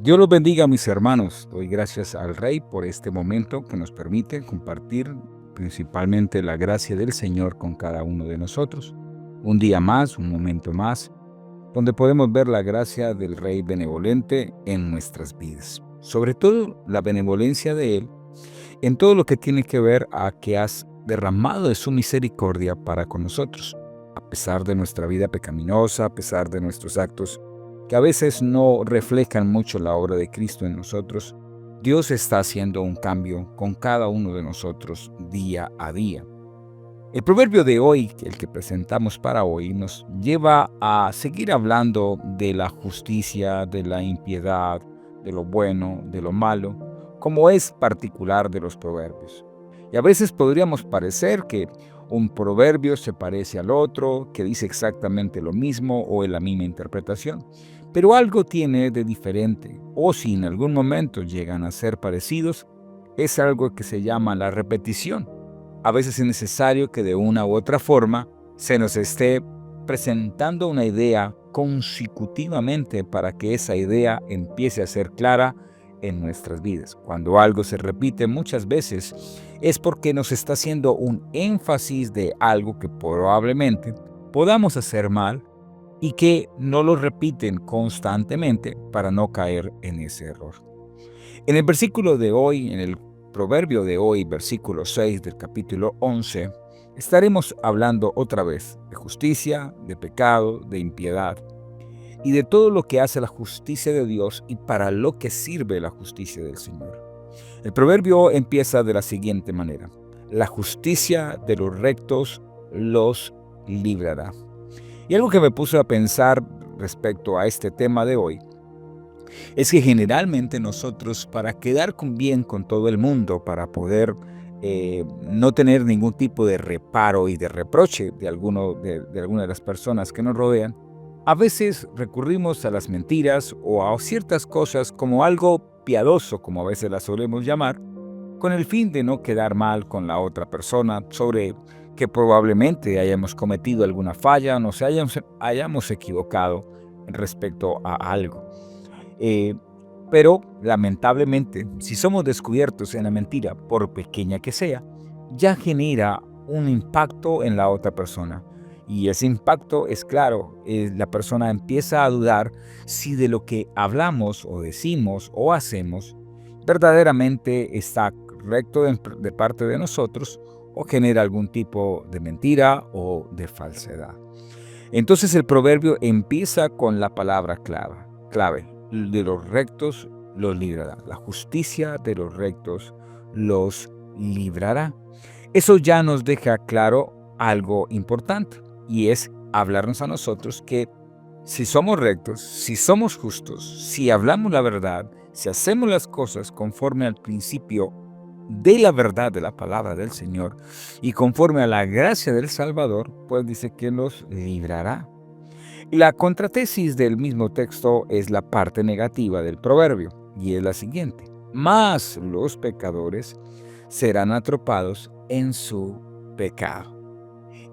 Dios los bendiga, mis hermanos. Doy gracias al Rey por este momento que nos permite compartir principalmente la gracia del Señor con cada uno de nosotros. Un día más, un momento más, donde podemos ver la gracia del Rey benevolente en nuestras vidas. Sobre todo la benevolencia de Él en todo lo que tiene que ver a que has derramado de su misericordia para con nosotros. A pesar de nuestra vida pecaminosa, a pesar de nuestros actos que a veces no reflejan mucho la obra de Cristo en nosotros, Dios está haciendo un cambio con cada uno de nosotros día a día. El proverbio de hoy, el que presentamos para hoy, nos lleva a seguir hablando de la justicia, de la impiedad, de lo bueno, de lo malo, como es particular de los proverbios. Y a veces podríamos parecer que un proverbio se parece al otro, que dice exactamente lo mismo o en la misma interpretación, pero algo tiene de diferente, o si en algún momento llegan a ser parecidos, es algo que se llama la repetición. A veces es necesario que de una u otra forma se nos esté presentando una idea consecutivamente para que esa idea empiece a ser clara en nuestras vidas. Cuando algo se repite muchas veces es porque nos está haciendo un énfasis de algo que probablemente podamos hacer mal y que no lo repiten constantemente para no caer en ese error. En el versículo de hoy, en el proverbio de hoy, versículo 6 del capítulo 11, estaremos hablando otra vez de justicia, de pecado, de impiedad y de todo lo que hace la justicia de Dios y para lo que sirve la justicia del Señor. El proverbio empieza de la siguiente manera: la justicia de los rectos los librará. Y algo que me puso a pensar respecto a este tema de hoy es que generalmente nosotros, para quedar bien con todo el mundo, para poder no tener ningún tipo de reparo y de reproche de alguna de las personas que nos rodean, a veces recurrimos a las mentiras o a ciertas cosas como algo piadoso, como a veces las solemos llamar, con el fin de no quedar mal con la otra persona sobre que probablemente hayamos cometido alguna falla o nos hayamos equivocado respecto a algo. Pero lamentablemente, si somos descubiertos en la mentira, por pequeña que sea, ya genera un impacto en la otra persona. Y ese impacto es claro, la persona empieza a dudar si de lo que hablamos o decimos o hacemos verdaderamente está correcto de parte de nosotros o genera algún tipo de mentira o de falsedad. Entonces el proverbio empieza con la palabra clave. De los rectos los librará. La justicia de los rectos los librará. Eso ya nos deja claro algo importante, y es hablarnos a nosotros que si somos rectos, si somos justos, si hablamos la verdad, si hacemos las cosas conforme al principio de la verdad de la palabra del Señor y conforme a la gracia del Salvador, pues dice que los librará. La contratesis del mismo texto es la parte negativa del proverbio, y es la siguiente: mas los pecadores serán atrapados en su pecado.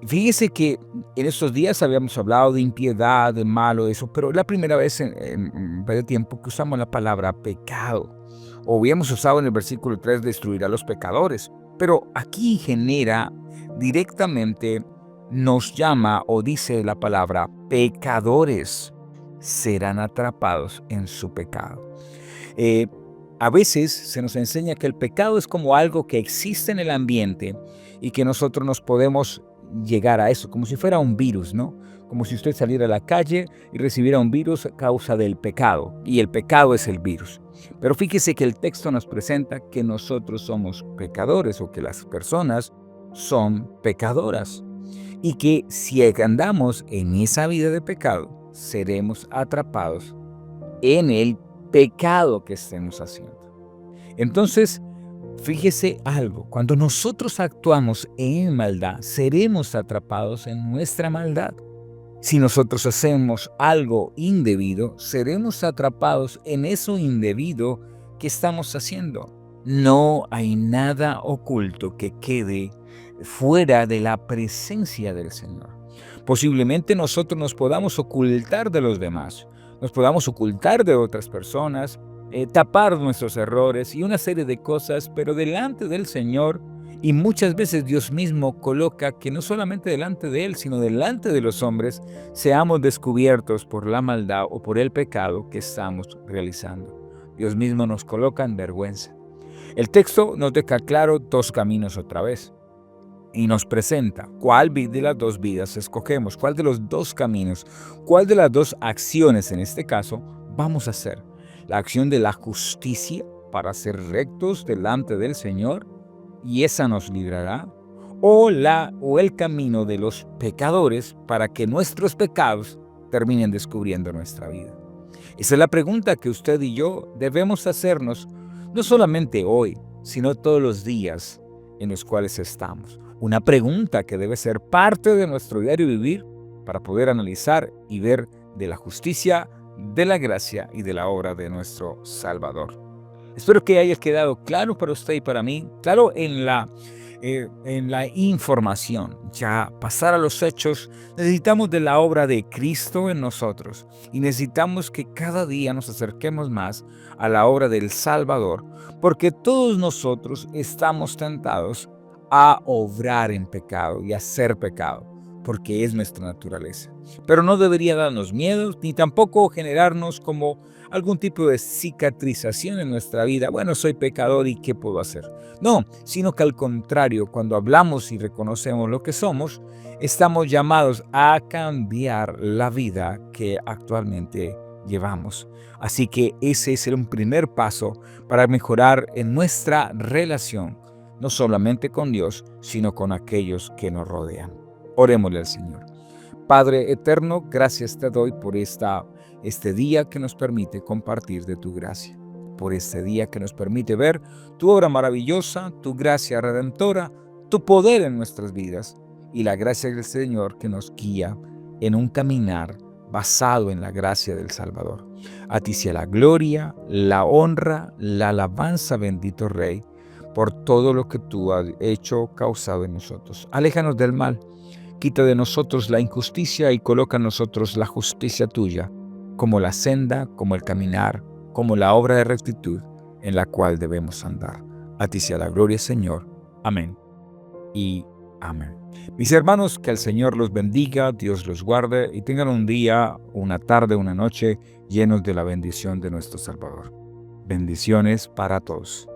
Fíjese que en estos días habíamos hablado de impiedad, de malo, de eso, pero es la primera vez en varios tiempo que usamos la palabra pecado. O habíamos usado en el versículo 3, destruirá a los pecadores. Pero aquí genera directamente, nos llama o dice la palabra pecadores serán atrapados en su pecado. A veces se nos enseña que el pecado es como algo que existe en el ambiente y que nosotros nos podemos llegar a eso, como si fuera un virus, ¿no? Como si usted saliera a la calle y recibiera un virus a causa del pecado, y el pecado es el virus. Pero fíjese que el texto nos presenta que nosotros somos pecadores, o que las personas son pecadoras, y que si andamos en esa vida de pecado, seremos atrapados en el pecado que estemos haciendo. Entonces, fíjese algo: cuando nosotros actuamos en maldad, seremos atrapados en nuestra maldad. Si nosotros hacemos algo indebido, seremos atrapados en eso indebido que estamos haciendo. No hay nada oculto que quede fuera de la presencia del Señor. Posiblemente nosotros nos podamos ocultar de los demás, nos podamos ocultar de otras personas, tapar nuestros errores y una serie de cosas, pero delante del Señor, y muchas veces Dios mismo coloca que no solamente delante de Él, sino delante de los hombres, seamos descubiertos por la maldad o por el pecado que estamos realizando. Dios mismo nos coloca en vergüenza. El texto nos deja claro dos caminos otra vez y nos presenta cuál de las dos vidas escogemos, cuál de los dos caminos, cuál de las dos acciones en este caso vamos a hacer. La acción de la justicia para ser rectos delante del Señor y esa nos librará, o el camino de los pecadores para que nuestros pecados terminen descubriendo nuestra vida. Esa es la pregunta que usted y yo debemos hacernos, no solamente hoy, sino todos los días en los cuales estamos. Una pregunta que debe ser parte de nuestro diario vivir para poder analizar y ver de la justicia, de la gracia y de la obra de nuestro Salvador. Espero que haya quedado claro para usted y para mí, claro en la información. Ya pasar a los hechos, necesitamos de la obra de Cristo en nosotros y necesitamos que cada día nos acerquemos más a la obra del Salvador, porque todos nosotros estamos tentados a obrar en pecado y a hacer pecado, porque es nuestra naturaleza. Pero no debería darnos miedo ni tampoco generarnos como algún tipo de cicatrización en nuestra vida. Bueno, soy pecador y ¿qué puedo hacer? No, sino que al contrario, cuando hablamos y reconocemos lo que somos, estamos llamados a cambiar la vida que actualmente llevamos. Así que ese es un primer paso para mejorar en nuestra relación, no solamente con Dios, sino con aquellos que nos rodean. Orémosle al Señor. Padre eterno, gracias te doy por este día que nos permite compartir de tu gracia, por este día que nos permite ver tu obra maravillosa, tu gracia redentora, tu poder en nuestras vidas y la gracia del Señor que nos guía en un caminar basado en la gracia del Salvador. A ti sea la gloria, la honra, la alabanza, bendito Rey, por todo lo que tú has hecho, causado en nosotros. Aléjanos del mal. Quita de nosotros la injusticia y coloca en nosotros la justicia tuya, como la senda, como el caminar, como la obra de rectitud en la cual debemos andar. A ti sea la gloria, Señor. Amén y amén. Mis hermanos, que el Señor los bendiga, Dios los guarde y tengan un día, una tarde, una noche llenos de la bendición de nuestro Salvador. Bendiciones para todos.